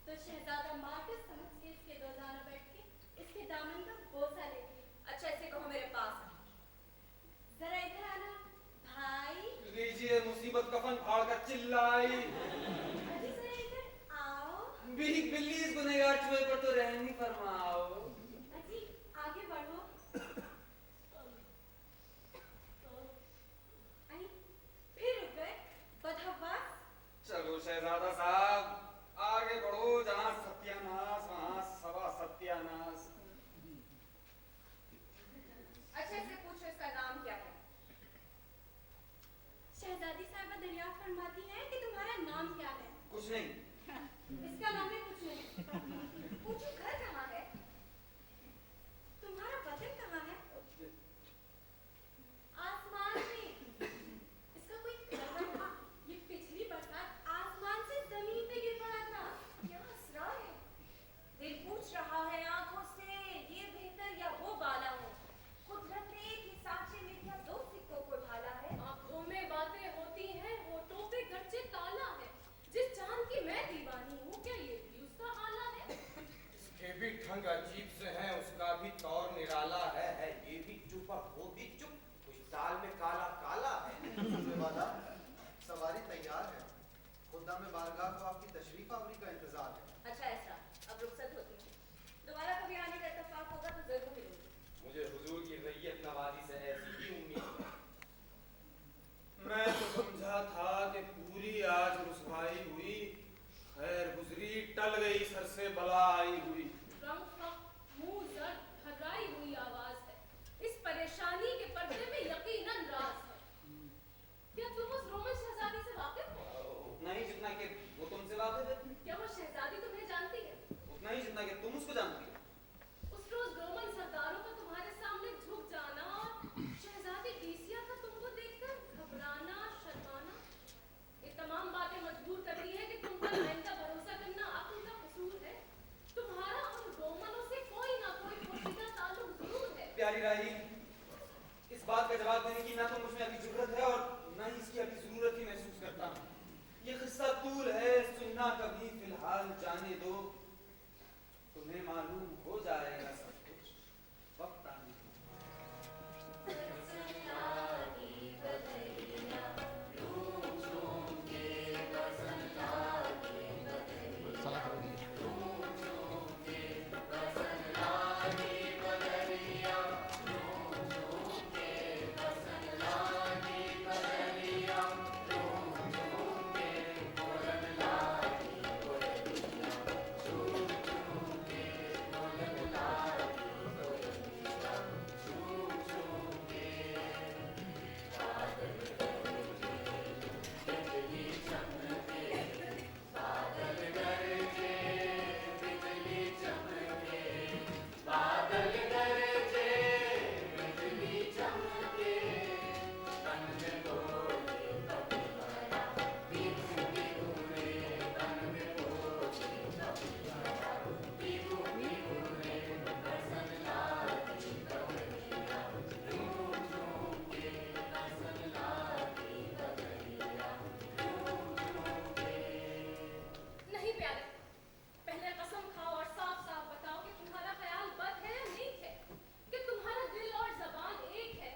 S4: तो शहजादा मार्कस समझ के इसके रोजाना बैठ के इसके दामन का बोसा लेती। अच्छा, इसे कहो मेरे पास आ। जरा इधर आना भाई।
S3: लीजिए, मुसीबत कफन फाड़ कर चिल्लाई।
S4: अजी जरा इधर आओ।
S3: भीख बिल्ली इस गुनहगार चूहे पर तो रहम ही फरमाओ।
S4: अजी आगे बढ़ो। फरमाती हैं कि तुम्हारा नाम क्या है?
S3: कुछ नहीं।
S4: इसका नाम भी कुछ नहीं। पूछो घर कहाँ है? तुम्हारा वतन कहाँ है? आसमान में। इसका कोई घर था? ये पिछली बरसात आसमान से जमीन पे गिर पड़ा था। क्या असरार है? दिल पूछ रहा है आंखों से, ये बेहतर या वो बाला हो। कुदरत ने एक ही सांचे में क्या दो सिक्कों को ढाला है?
S9: आंखों में बातें होती हैं, होठों पे गच्चे ताला है। जिस चांद की मैं दीवानी हूँ, क्या ये भी उसका आला है?
S8: इसके भी ढंग अजीब से हैं, उसका भी तौर निराला है ये भी चुप और वो भी चुप, कुछ दाल में काला काला है।
S6: सुनने वाला सवारी तैयार है। खुदा में बारगाह को आपकी तशरीफ आवरी का इंतजार है।
S4: अच्छा ऐसा, अब रुखसत होती हूँ। दोबारा कभी आने का इत्तेफाक होगा तो जरूर मिलूंगी।
S8: मुझे हुजूर की रैयत नवाजी से ऐसी ही उम्मीद है।
S3: मैं तो समझा था कि पूरी आज रुसवाई हुई, खैर गुजरी, टल गई सर से बला आई हुई।
S9: रंग का मुंह जर्द भर्राई हुई आवाज है। इस परेशानी के पर्दे में यकीनन राज है। क्या तुम उस रोमन शहजादी से वाकिफ हो?
S3: उतना ही जितना कि वो तुमसे वाकिफ है,
S9: क्या वो शहजादी तुम्हें जानती है?
S3: उतना ही जितना कि तुम उसको जानती हो।
S9: उस रोज रोमन सरदारों का तुम्हारे सामने झुक जाना और शहजादी डीसिया का तुमको देखकर घबराना, शर्माना, ये तमाम बातें मजबूर करती है कि तुम पर आइंदा भरोसा करना अक्ल का कसूर है। तुम्हारा उन रोमनों से कोई ना कोई पोशीदा ताल्लुक जरूर है।
S3: प्यारी राही, इस बात का जवाब देने की ना तो मुझमें अभी जरूरत है और ना ही इसकी अभी जरूरत ही महसूस करता हूँ। ये किस्सा तूल है, सुनना कभी, फिलहाल जाने दो। तुम्हें मालूम हो जाएगा सब कुछ वक्त आने दो।
S9: नहीं प्यारे, पहले कसम खाओ और साफ साफ बताओ कि तुम्हारा ख्याल बद है या नीक है, कि तुम्हारा दिल और जबान एक है।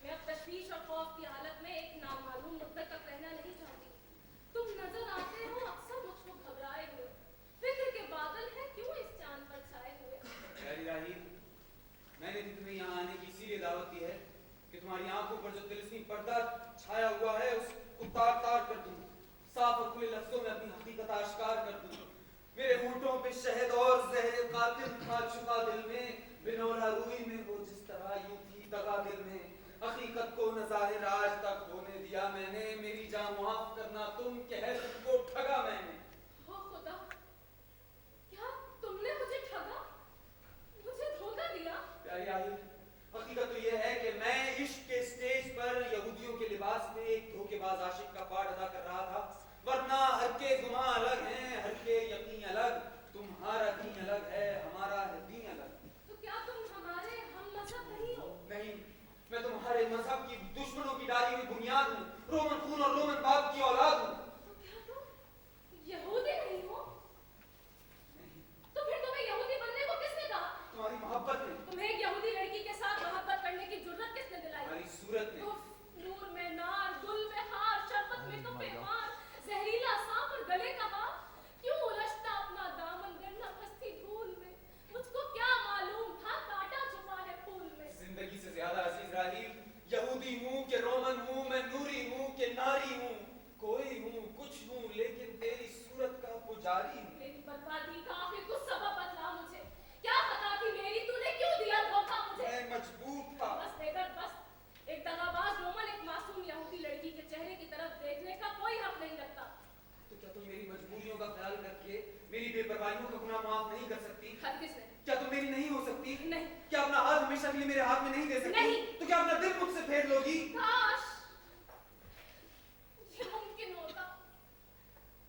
S9: मैं अब तशवीश और खौफ की हालत में एक नामालूम मुद्दत तक रहना नहीं चाहती। तुम नजर आते हो अक्सर मुझको घबराए हुए, फिक्र के बादल हैं क्यों इस चांद पर छाए हुए।
S3: प्यारी राही, मैंने भी तुम्हें यहाँ आने की इसीलिए दावत दी है कि तुम्हारी आंखों पर जो तिलस्मी पर्दा छाया हुआ है उसको तार तार कर दूं, साफ और खुले लफ्जों में अपनी हकीकत आश्कार कर दूं। मेरे होठों पे शहद और जहर कातिल खा चुका दिल में, बिनौला रूई में वो जिस तरह यूं थी दगा दिल में। हकीकत को न ज़ाहिर आज तक होने दिया मैंने, मेरी जान माफ करना तुम कह तुमको ठगा मैंने।
S9: हो खुदा, क्या तुमने मुझे ठगा, मुझे धोखा दिया?
S3: प्यारी राही, हकीकत तो यह है कि मैं इश्क के स्टेज पर यहूदियों के लिबास में एक धोखेबाज आशिक का पार्ट अदा कर रहा था, वरना हर के गुमा अलग हैं, हर के यकीन अलग। तुम्हारा दीन अलग है, हमारा है दीन अलग।
S9: तो क्या तुम हमारे हम मजहब नहीं हो?
S3: नहीं, मैं तुम्हारे मजहब की दुश्मनों की डाली हुई बुनियाद हूँ, रोमन खून और रोमन बाप की औलाद हूँ।
S9: तो क्या तुम यहूदी नहीं हो?
S3: नहीं,
S9: तो फिर तुम्हें यहूदी बनने को किसने कहा?
S3: तुम्हारी मोहब्बत ने,
S9: तुम्हें एक यहूदी लड़की के साथ मोहब्बत करने की जुर्रत किसने दिलाई?
S3: तुम्हारी सूरत ने,
S9: उफ, नूर में नार, गुल में हार, शरबत में कपे हार, जहरीला सांप और गले का हार। क्यों उलझता अपना दामन गिरना कस्ती धूल में? मुझको क्या मालूम था कांटा छुपा है फूल में।
S3: जिंदगी से ज्यादा अजीज राही, यहूदी हूँ कि रोमन हूँ, मैं नूरी हूँ कि नारी हूँ, कोई हूँ कुछ हूँ लेकिन तेरी सूरत का पुजारी हूँ।
S9: मेरी बर्बादी का आखिर कुछ सबब बतला मुझे। क्या खता थी मेरी, तूने क्यों दिया धोखा मुझे?
S3: मैं मजबूर था।
S9: बस बेगत बस, एक दगाबाज रोमन एक मासूम यहूदी लड़की के चेहरे की तरफ देखने का कोई हक
S3: डाल करके मेरी बेपरवाहियों का गुनाह माफ नहीं कर सकती?
S9: हरगिज़ नहीं।
S3: क्या तुम मेरी नहीं हो सकती?
S9: नहीं।
S3: क्या अपना हाथ हमेशा के लिए मेरे हाथ में नहीं दे सकती?
S9: नहीं।
S3: तो क्या अपना दिल मुझसे फेर लोगी?
S9: काश ये मुमकिन होता।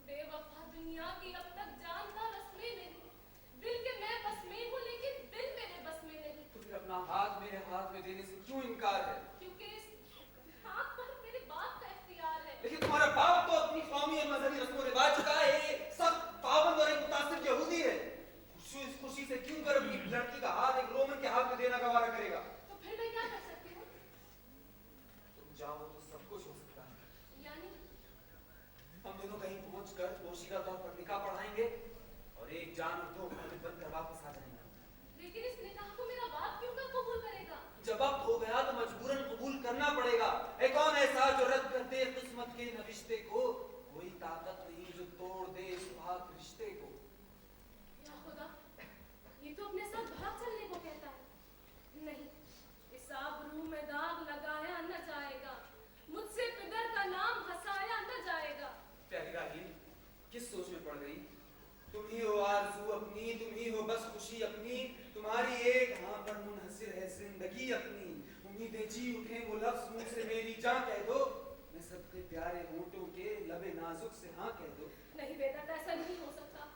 S9: बेवफा दुनिया की अब तक जानता रस्में नहीं। दिल के मैं बस में हूँ लेकिन दिल मेरे बस में नहीं।
S3: तो फिर अपना हाथ मेरे हाथ में देने से क्यों इनकार है?
S9: क्योंकि इस हाथ पर मेरे बाप का इख्तियार है।
S3: लेकिन तुम्हारा बाप तो अपनी कौमी और मजहबी रस्मों रिवाज का एक सख्त पाबंद और एक मुतासिर यहूदी है। खुशी से क्यों कर अपनी लड़की का हाथ एक रोमन के हाथ में देना गवारा करेगा?
S9: तो फिर मैं क्या कर सकती हूँ?
S3: तुम चाहो तो सब कुछ हो सकता है।
S9: यानी
S3: हम दोनों कहीं पहुंचकर पोशीदा तौर पर निकाह पढ़ाएंगे और एक जान और दो खाने बनकर वापस आ जाएंगे।
S9: लेकिन इस निकाह को मेरा बाप क्यों कर कबूल करेगा?
S3: जब वक्त हो गया तो मजबूरन कबूल करना पड़ेगा। एक कौन ऐसा जो रद्द कर दे किस्मत के नविश्ते को? कोई ताकत नहीं जो तोड़ दे सुहाग रिश्ते को।
S9: या खुदा, ये तो अपने साथ भाग चलने को कहता है। नहीं, इस आबरू में दाग लगाया न जाएगा। मुझसे पिदर का नाम हंसाया न जाएगा।
S3: प्यारी राहील, किस सोच में पड़ गई? तुम ही हो आरज़ू अपनी, तुम ही हो बस खुशी अपनी। तुम्हारी एक हाँ पर मुनहसिर है जिंदगी अपनी। उम्मीदें जी उठे वो लफ्ज़ मुंह से मेरी जान कह दो। मैं सबके प्यारे होंठों के लबे नाजुक से हाँ कह दो।
S9: नहीं बेटा, ऐसा नहीं हो सकता।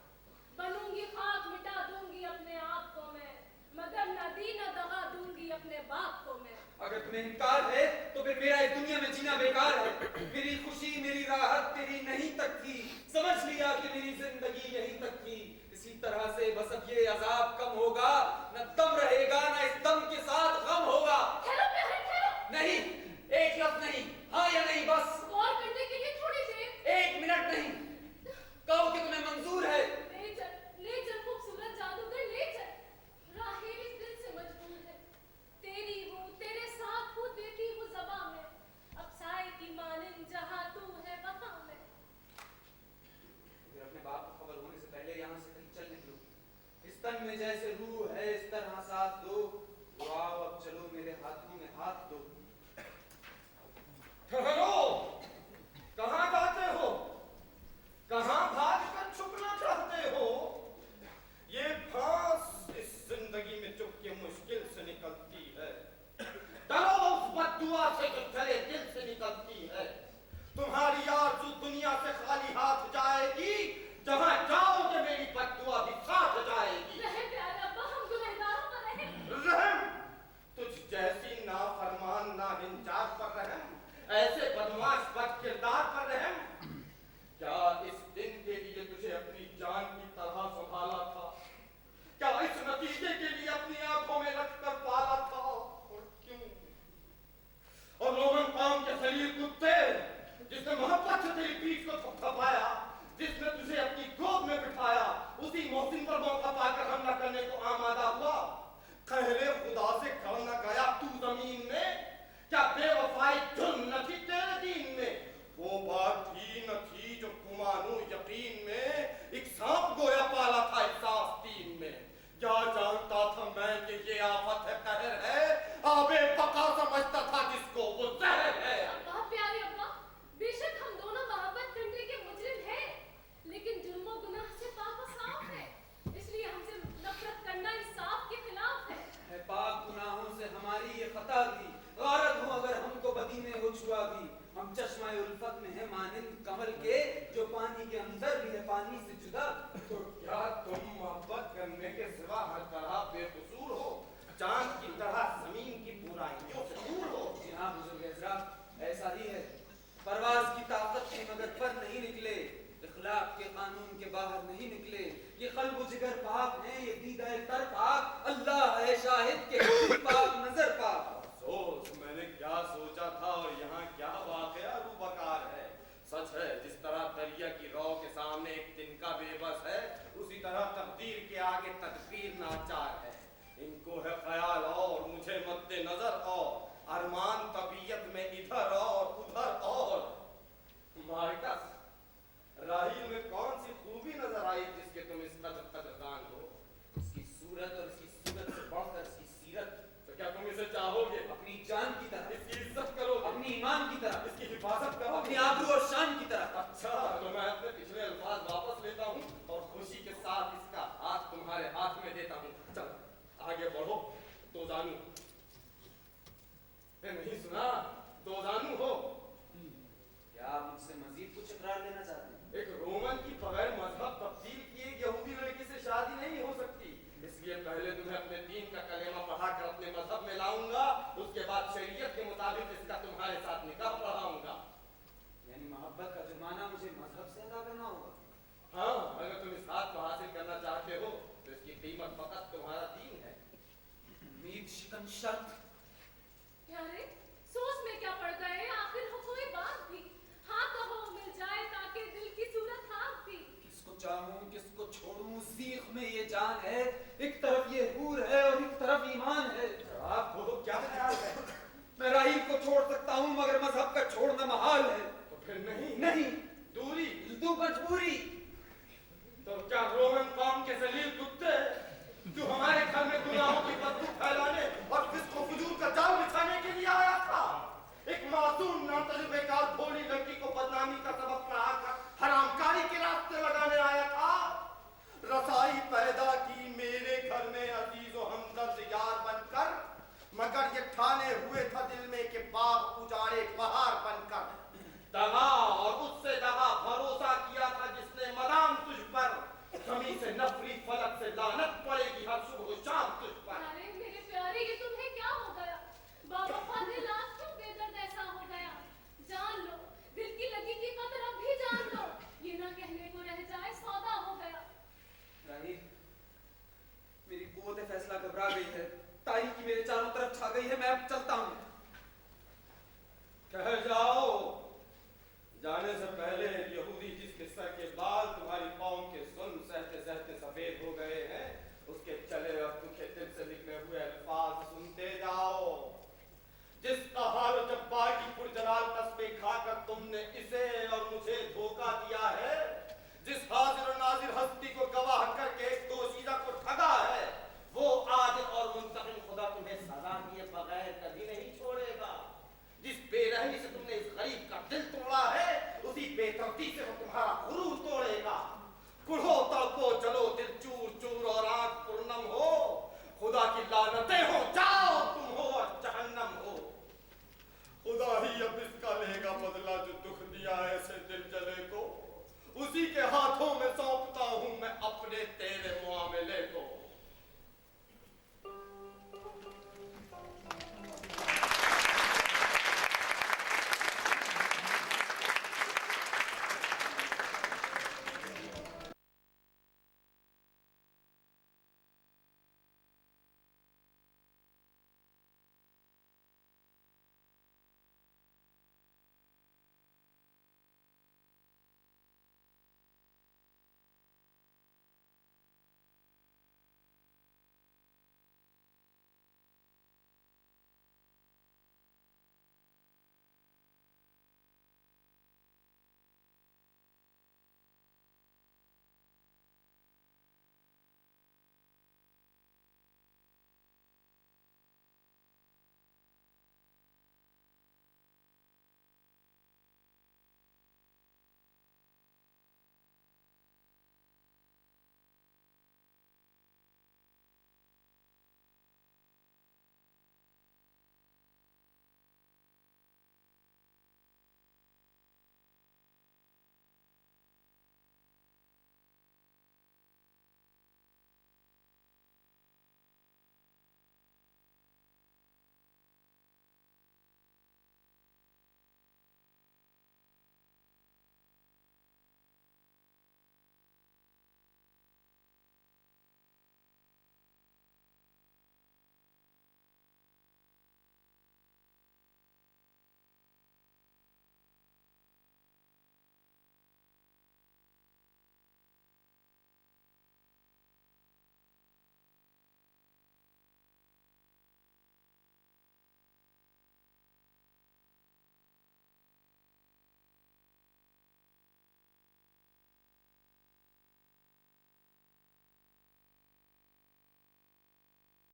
S9: बनूंगी खाक, मिटा दूंगी अपने आप को मैं, मगर नदी न दगा दूंगी अपने बाप को मैं।
S3: अगर तुम्हें इनकार है तो फिर मेरा इस दुनिया में जीना बेकार है। मेरी खुशी मेरी राहत तेरी नहीं तक थी। समझ लिया कि मेरी जिंदगी यहीं तक थी। इसी तरह से बस अब ये अजाब कम होगा। न दम रहेगा न इस दम के साथ गम होगा।
S9: ठहरो प्यारे, ठहरो।
S3: नहीं, एक लफ्ज नहीं, हाँ या नहीं बस।
S9: गौर करने के लिए थोड़ी देर।
S3: एक मिनट नहीं, कहो कि तुम्हें मंजूर है।
S9: ले चल खूबसूरत जादूगर, ले चल। राहेल इस दिल से मजबूर है। तेरी हूँ, तेरे साथ हूँ, देती हूँ ज़बां में। अब साए की मानिंद जहाँ तू है वहाँ मैं।
S3: फिर अपने बाप को खबर होने से पहले यहाँ से कहीं चल निकलो। इस तन में जैसे रूह है इस तरह साथ दो। तो आओ अब चलो मेरे हाथों में हाथ दो।
S8: ठहरो, कहाँ जाते हो? कहाँ भाग कर छुपना चाहते हो? ये फांस इस जिंदगी में चुपके मुश्किल से निकलती है। डरो उस बद्दुआ से जो चले दिल से निकलती है। तुम्हारी आरज़ू दुनिया से खाली हाथ जाएगी। जहाँ जाओगे मेरी बद्दुआ भी साथ जाएगी।
S9: रहे प्यारे अब्बा, हम गुनहगारों पर रहे।
S8: रहम, तुझ जैसी नाफरमान नाहिंजार पर रहम, ऐसे बदमाश बद किरदार पर रहम। क्या इस दिन के लिए तुझे अपनी जान की तरह संभाला था? क्या इस नतीजे के लिए अपनी आंखों में रखकर पाला था? और क्यों? और रोमन कौम के सलील कुत्ते, जिसने मोहब्बत से तेरी पीठ को थपथपाया, जिसने तुझे अपनी गोद में बिठाया, उसी मोहसिन पर मौका पाकर हमला करने को आमादा हुआ। कहरे खुदा से खड़ न गया तू जमीन में? क्या बेवफाई जुर्म न थी तेरे दीन में? वो बात भी न थी जो कुमानू यकीन में एक सांप गोया पाला था इस आस्तीन में। क्या जानता था मैं कि ये आफत है, कहर है, आबे बका समझता था जिसको वो जहर है।
S9: अब्बा प्यारे अब्बा, बेशक हम दोनों मोहब्बत करने के मुजरिम हैं, लेकिन जुर्म और गुनाह से पाक और साफ है। इसलिए हमसे नफरत करना इंसाफ के खिलाफ है।
S3: पाक गुनाहों से हमारी ये खता भी गारत हो अगर हमको बदी में हो छुआ भी। हम चश्मा उल्फत में है मानिंद कमल के, जो पानी के अंदर भी है पानी से जुदा।
S8: तो क्या तुम मोहब्बत करने के सिवा हर तरह बेकसूर हो? चांद की तरह जमीन की बुराइयों से दूर हो?
S3: जी हाँ बुजुर्ग हज़रात, ऐसा ही है। परवाज की ताकत थे मगर पर नहीं निकले। इखलाक के कानून के बाहर नहीं निकले। ये कल्ब जिगर पाक है, ये दीदा तर पाक। अल्लाह है शाहिद के दिल पाक नजर पाक।
S8: अफसोस, मैंने क्या सोचा था और यहाँ क्या वाकया रूबकार है। सच है, जिस तरह दरिया की रौ के सामने एक तिनका बेबस है, उसी तरह तकदीर के आगे तदबीर नाचार है। इनको है ख्याल और
S3: शिकन शर्त।
S9: प्यारे, सोच में क्या पड़ गए? आखिर हो कोई बात भी। हाँ कहो, मिल जाए ताकि दिल की सूरत हाँक भी।
S3: किसको चाहूं किसको छोड़ूं, सीख में ये जान है। एक तरफ ये हूर है और एक तरफ ईमान है।
S8: आप बोलो क्या ख्याल है?
S3: मैं राहील को छोड़ सकता हूँ मगर मजहब का छोड़ना महाल है।
S8: तो फिर नहीं
S3: नहीं,
S8: दूरी
S3: तू मजबूरी।
S8: तो क्या रोमन कौम के जलील कुत्ते जो हमारे घर में गुनाहों की बदबू फैलाने और फिस्को फुजूर का जाल बिछाने के लिए आया था? एक मासूम नातजुर्बेकार भोली लड़की को बदनामी का सबक पढ़ाकर हरामकारी के रास्ते लगाने आया था? रसाई पैदा की मेरे घर में अजीज और हमदर्द यार बनकर, मगर ये ठाने हुए था दिल में कि बाग उजाड़े बहार बनकर। दगा और उससे दगा भरोसा किया था जिसने मदाम तुझ पर, कमी से नफरी फलक से लानत पड़ेगी हर सुबह शाम तुझ पर।
S9: अरे मेरे प्यारे, ये तुम्हें क्या हो गया? बावफा दिल आज क्यों बेदर्द ऐसा हो गया? जान लो, दिल की लगी की कदर अब भी जान लो। ये ना कहने को रह जाए सौदा हो गया।
S3: राहील, मेरी कुव्वत फैसला घबरा गई है। तारीकी मेरे चारों तरफ छा गई है। मैं अब चलता हूँ।
S8: कह जाओ, जाने से पहले यहूदी जिसके सर के बाल तुम्हारी कौम के जुल्म सहते सहते सफेद हो गए हैं, उसके चले और दुखे दिल से निकले हुए अल्फाज सुनते जाओ। जिस कहार जब्बार की पुरजलाल तस्बीह खाकर तुमने इसे